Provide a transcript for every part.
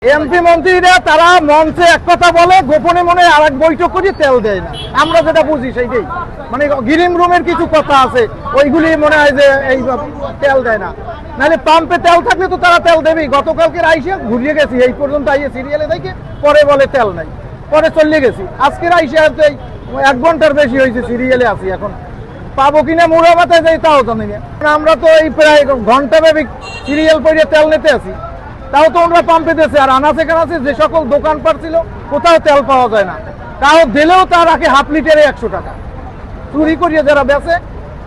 MP মন্ত্রীরা তারা মঞ্চে এক কথা বলে, গোপনে মনে আরেক বৈঠক করে তেল দেয় না। আমরা যেটা বুঝি সেইটাই, মানে গ্রিন রুমের কিছু কথা আছে, ওইগুলি মনে হয় যে এই তেল দেয় না। নাহলে পাম্পে তেল থাকলে তো তারা তেল দেবেই। গতকালকে আইসে ঘুরিয়ে গেছি, এই পর্যন্ত আইসে সিরিয়ালে দেখে, পরে বলে তেল নাই, পরে চলে গেছি। আজকের আইসে হয়তো 1 ঘন্টার বেশি হয়েছে সিরিয়ালে আছি। এখন পাবো কিনা মুড়া মাথায় যাই তাও জানি না। আমরা তো এই প্রায় ঘন্টা ব্যাপী সিরিয়াল পড়িয়ে তেল নিতে আছি, তাও তো ওনারা পাম্পে দিয়েছে। আর আনাচে কানাচে যে সকল দোকানপাট ছিল কোথাও তেল পাওয়া যায় না, তাও দিলেও তার রাখে হাফ লিটারে 100 টাকা। চুরি করিয়ে যারা বেচে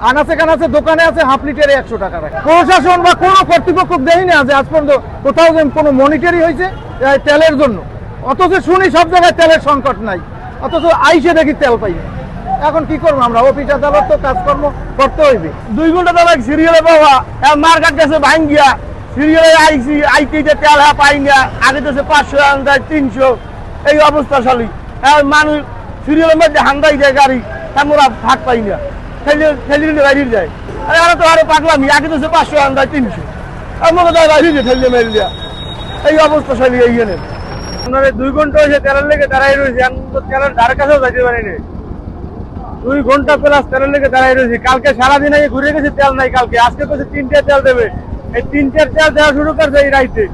আনাচে কানাচে দোকানে আছে, হাফ লিটারে 100 টাকা রাখে। প্রশাসন বা কোনো কর্তৃপক্ষ দেয় না যে আজ পর্যন্ত কোথাও যে কোনো মনিটরি হয়েছে তেলের জন্য। অথচ শুনি সব জায়গায় তেলের সংকট নাই, অথচ আইসে দেখি তেল পাই না। এখন কি করবো আমরা? অফিস আদালত তো কাজকর্ম করতে হইবে। 2 ঘন্টা দাদা সিরিয়ালে পাওয়া মার্কেট গেছে ভাঙ্গিয়া, সিরিয়ালে আইসি আইতে তেল পাই না। আগে তো 500 আন্দাজ 300, এই অবস্থা শালি। মানুষ সিরিয়ালের মধ্যে হান্দাই যায় গাড়ি, আমরা ভাগ পাই না, ঠেলি বাইরে যায়। আরে তো আরো পাগলামি, আগে তো 500 আন্দাজ 300, আমরা তো বাইরে যায় ঠেলে মেরে দেওয়া। এই অবস্থা শালি। এই জন্য আপনার 2 ঘন্টা হয়েছে তেলের লেগে দাঁড়াই রয়েছে, আমি তো তেলের ধারে কাছেও যাইতে পারিনি। 2 ঘন্টা প্লাস তেলের লেগে দাঁড়াই রয়েছে। কালকে সারাদিন আগে ঘুরে গেছে, তেল নাই কালকে। আজকে তো 3টে তেল দেবে, এই 3টের তেল দেওয়া শুরু করছে এই রাইতে।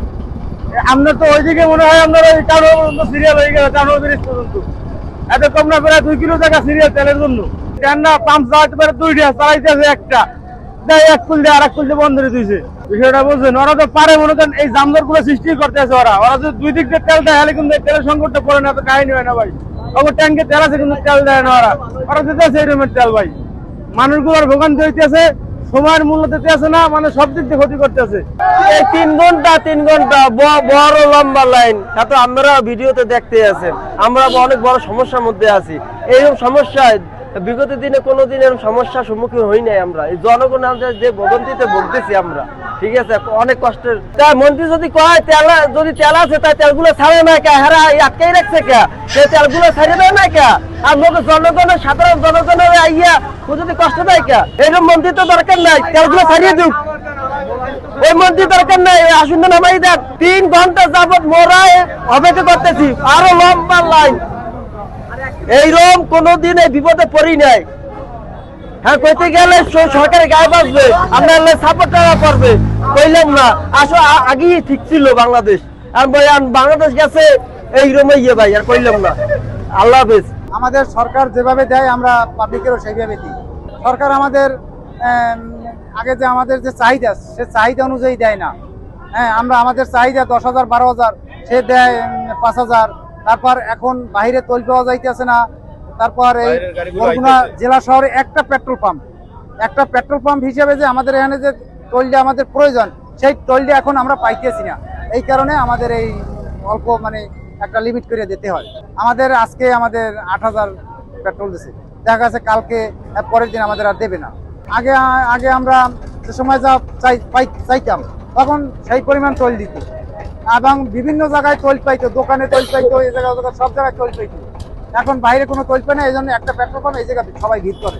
আমরা তো ওইদিকে মনে হয় আপনার ওই টাউন পর্যন্ত সিরিয়াল হয়ে গেছে, টাউন ব্রিজ পর্যন্ত। এত কম না প্রায় 2 কিলো টাকা সিরিয়াল তেলের জন্য। না পাম্প চালাতে পারে 2টা, চালাইতেছে একটা, দেয় 1 কুল দিয়ে আর 1 কুল দিয়ে বন্ধ করে দিয়েছে। বিষয়টা বুঝছেন? ওরা তো পারে মনে করেন এই জামদার গুলো সৃষ্টি করতেছে। ওরা যদি 2 দিক দিয়ে তেল দেয় তাহলে কিন্তু তেলের সংকটটা পড়ে না, তো কাহিনী হয় না ভাই। ওর ট্যাঙ্কে তেল আছে কিন্তু তেল দেয় না। ওরা দিতেছে এই রকমের তেল ভাই। মানুষগুলোর ভোগান্তি হইতেছে, সময়ের মূল্য দিতে আছে না, মানে সব দিক দিয়ে ক্ষতি করতেছে। এই 3 ঘন্টা বড় লম্বা লাইন, তা তো আমরা ভিডিওতে দেখতে আছেন। আমরা অনেক বড় সমস্যার মধ্যে আছি। এইরকম সমস্যায় বিগত দিনে কোনোদিন এরকম সমস্যার সম্মুখীন হই নাই আমরা। এই জনগণ আমাদের যে ভোগান্তিতে ভুগতেছি আমরা, ঠিক আছে, অনেক কষ্টের। তাই মন্ত্রী যদি কয় তেল, যদি তেল আছে তাই তেলগুলো ছাড়ে না কে, হারা আটকাই রাখছে কে, সেই তেলগুলো ছাড়ে দেয় না কে? আর লোক জনগণের, সাধারণ জনগণের আইয়া যদি কষ্ট দেয় কে? এইরকম মন্ত্রী তো দরকার নাই, তেলগুলো ছাড়িয়ে দিক। ওই মন্ত্রী দরকার নাই, আসুন নামাই দেন। 3 ঘন্টা যাবত মোরা অপেক্ষা করতেছি, আরো লম্বা লাইন। এইরকম কোনদিন এই বিপদে পড়ি নাই। হ্যাঁ, কইতে গেলে সরকারের গায়ে বাঁচবে, আপনার সাপোর্ট করবে, কইলাম না। আসো আগেই ঠিক ছিল বাংলাদেশ, আর বাংলাদেশ গেছে এইরকম ইয়ে ভাই, আর কইলাম না। আল্লাহ হাফেজ। আমাদের সরকার যেভাবে দেয় আমরা পাবলিকেরও সেইভাবে দিই। সরকার আমাদের আগে যে আমাদের যে চাহিদা, সে চাহিদা অনুযায়ী দেয় না। হ্যাঁ, আমরা আমাদের চাহিদা 10,000 12,000, সে দেয় 5,000। তারপর এখন বাইরে তৈল পাওয়া যাইতেছে না। তারপর এই বরগুনা জেলা শহরে একটা পেট্রোল পাম্প হিসেবে যে আমাদের এখানে যে তৈলটা আমাদের প্রয়োজন, সেই তৈলটা এখন আমরা পাইতেছি না। এই কারণে আমাদের এই অল্প মানে একটা লিমিট করে দিতে হয়। আজকে আমাদের 8,000 পেট্রোল দিচ্ছে, দেখা গেছে কালকে পরের দিন আমাদের আর দেবে না। আগে আমরা যে সময় যা চাইতাম তখন সেই পরিমাণ তৈল দিত, এবং বিভিন্ন জায়গায় তৈল পাইতো, দোকানে তৈল পাইতো, এই জায়গায় সব জায়গায় তৈল পাইতো। এখন বাইরে কোনো তৈল পায় না, এই জন্য একটা পেট্রোল পাম্প এই জায়গায় সবাই ভিড় করে।